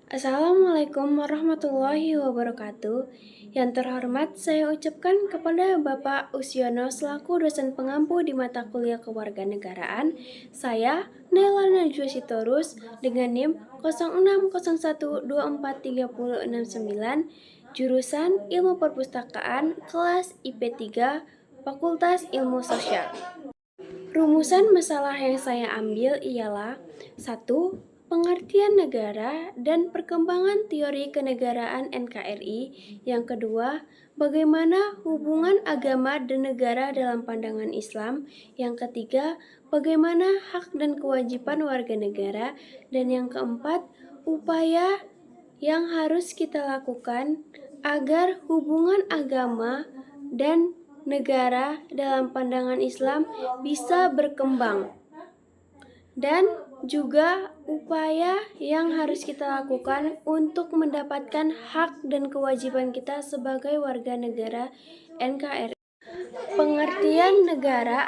Assalamualaikum warahmatullahi wabarakatuh. Yang terhormat, saya ucapkan kepada Bapak Usyono selaku dosen pengampu di mata kuliah kewarganegaraan. Saya, Nela Najwa Sitorus, dengan NIM 0601243069, jurusan Ilmu Perpustakaan, kelas IP3, Fakultas Ilmu Sosial. Rumusan masalah yang saya ambil ialah 1. Pengertian negara dan perkembangan teori kenegaraan NKRI. Yang kedua, bagaimana hubungan agama dan negara dalam pandangan Islam. Yang ketiga, bagaimana hak dan kewajiban warga negara. Dan yang keempat, upaya yang harus kita lakukan agar hubungan agama dan negara dalam pandangan Islam bisa berkembang, dan juga upaya yang harus kita lakukan untuk mendapatkan hak dan kewajiban kita sebagai warga negara NKRI. Pengertian negara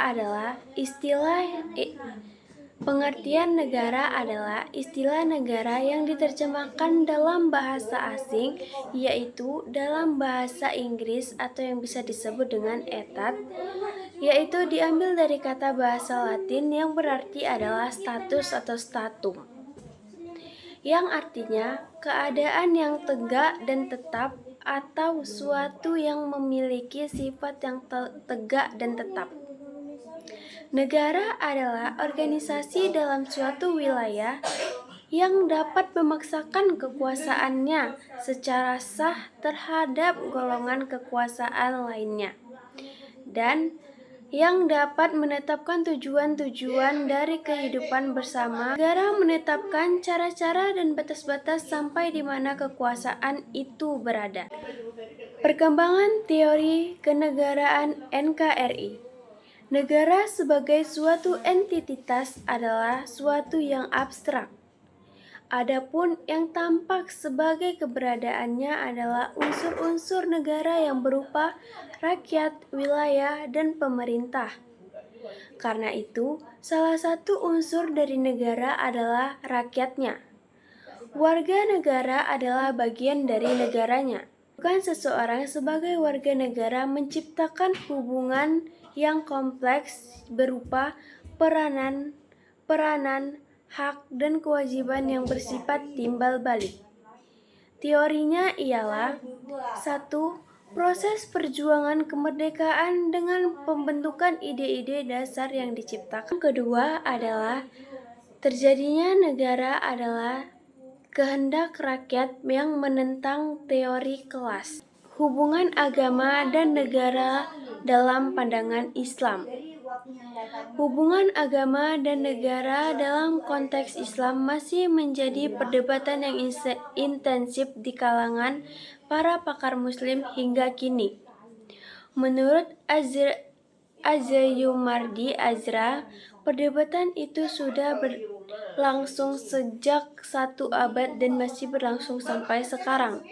adalah istilah negara yang diterjemahkan dalam bahasa asing, yaitu dalam bahasa Inggris atau yang bisa disebut dengan etat, yaitu diambil dari kata bahasa Latin yang berarti adalah status atau statum, yang artinya keadaan yang tegak dan tetap atau suatu yang memiliki sifat yang tegak dan tetap. Negara adalah organisasi dalam suatu wilayah yang dapat memaksakan kekuasaannya secara sah terhadap golongan kekuasaan lainnya, dan yang dapat menetapkan tujuan-tujuan dari kehidupan bersama. Negara menetapkan cara-cara dan batas-batas sampai di mana kekuasaan itu berada. Perkembangan teori kenegaraan NKRI. Negara sebagai suatu entitas adalah suatu yang abstrak. Adapun yang tampak sebagai keberadaannya adalah unsur-unsur negara yang berupa rakyat, wilayah, dan pemerintah. Karena itu, salah satu unsur dari negara adalah rakyatnya. Warga negara adalah bagian dari negaranya. Bukan seseorang sebagai warga negara menciptakan hubungan yang kompleks berupa peranan, hak, dan kewajiban yang bersifat timbal balik. Teorinya ialah 1. Proses perjuangan kemerdekaan dengan pembentukan ide-ide dasar yang diciptakan. Kedua adalah terjadinya negara adalah kehendak rakyat yang menentang teori kelas. Hubungan agama dan negara dalam pandangan Islam. Hubungan agama dan negara dalam konteks Islam masih menjadi perdebatan yang intensif di kalangan para pakar Muslim hingga kini. Menurut Azayumardi Azra, perdebatan itu sudah berlangsung sejak 1 abad dan masih berlangsung sampai sekarang.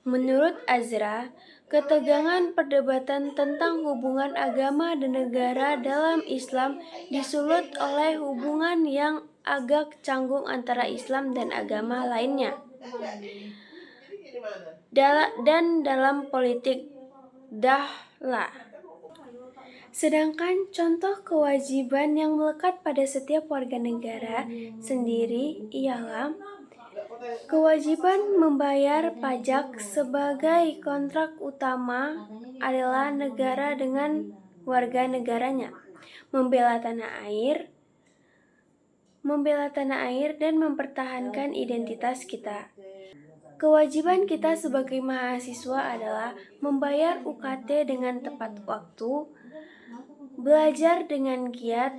Menurut Azra, ketegangan perdebatan tentang hubungan agama dan negara dalam Islam disulut oleh hubungan yang agak canggung antara Islam dan agama lainnya. Dan dalam politik dahlah. Sedangkan contoh kewajiban yang melekat pada setiap warga negara sendiri ialah kewajiban membayar pajak sebagai kontrak utama adalah negara dengan warga negaranya, membela tanah air dan mempertahankan identitas kita. Kewajiban kita sebagai mahasiswa adalah membayar UKT dengan tepat waktu, belajar dengan giat,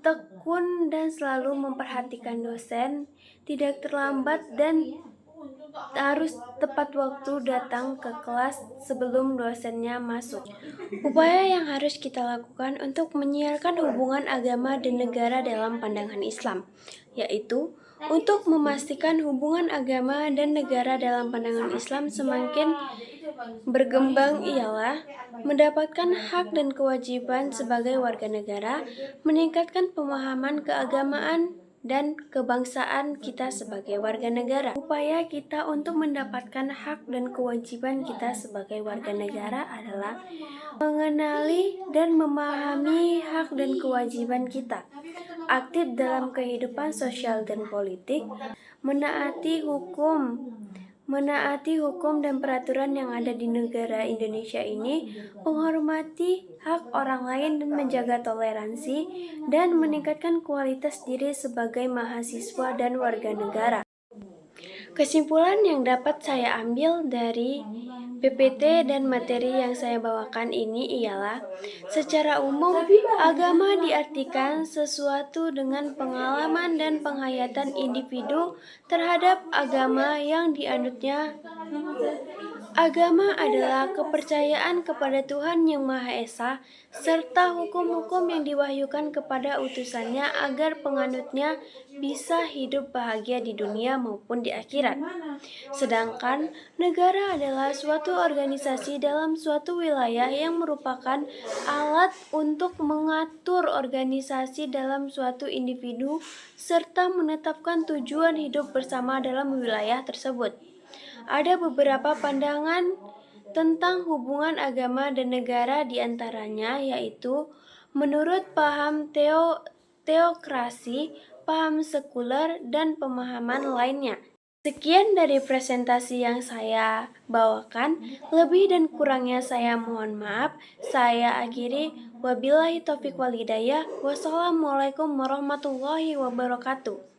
tekun dan selalu memperhatikan dosen, tidak terlambat dan harus tepat waktu datang ke kelas sebelum dosennya masuk. Upaya yang harus kita lakukan untuk menyiarkan hubungan agama dan negara dalam pandangan Islam, yaitu untuk memastikan hubungan agama dan negara dalam pandangan Islam semakin berkembang ialah mendapatkan hak dan kewajiban sebagai warga negara, meningkatkan pemahaman keagamaan dan kebangsaan kita sebagai warga negara. Upaya kita untuk mendapatkan hak dan kewajiban kita sebagai warga negara adalah mengenali dan memahami hak dan kewajiban kita, aktif dalam kehidupan sosial dan politik, menaati hukum dan peraturan yang ada di negara Indonesia ini, menghormati hak orang lain dan menjaga toleransi, dan meningkatkan kualitas diri sebagai mahasiswa dan warga negara. Kesimpulan yang dapat saya ambil dari PPT dan materi yang saya bawakan ini ialah, secara umum, agama diartikan sesuatu dengan pengalaman dan penghayatan individu terhadap agama yang dianutnya. Agama adalah kepercayaan kepada Tuhan Yang Maha Esa, serta hukum-hukum yang diwahyukan kepada utusannya agar penganutnya bisa hidup bahagia di dunia maupun di akhirat. Sedangkan negara adalah suatu organisasi dalam suatu wilayah yang merupakan alat untuk mengatur organisasi dalam suatu individu serta menetapkan tujuan hidup bersama dalam wilayah tersebut. Ada beberapa pandangan tentang hubungan agama dan negara, diantaranya yaitu menurut paham teokrasi, paham sekuler, dan pemahaman lainnya. Sekian dari presentasi yang saya bawakan, lebih dan kurangnya saya mohon maaf. Saya akhiri, wabillahi taufiq wal hidayah. Wassalamualaikum warahmatullahi wabarakatuh.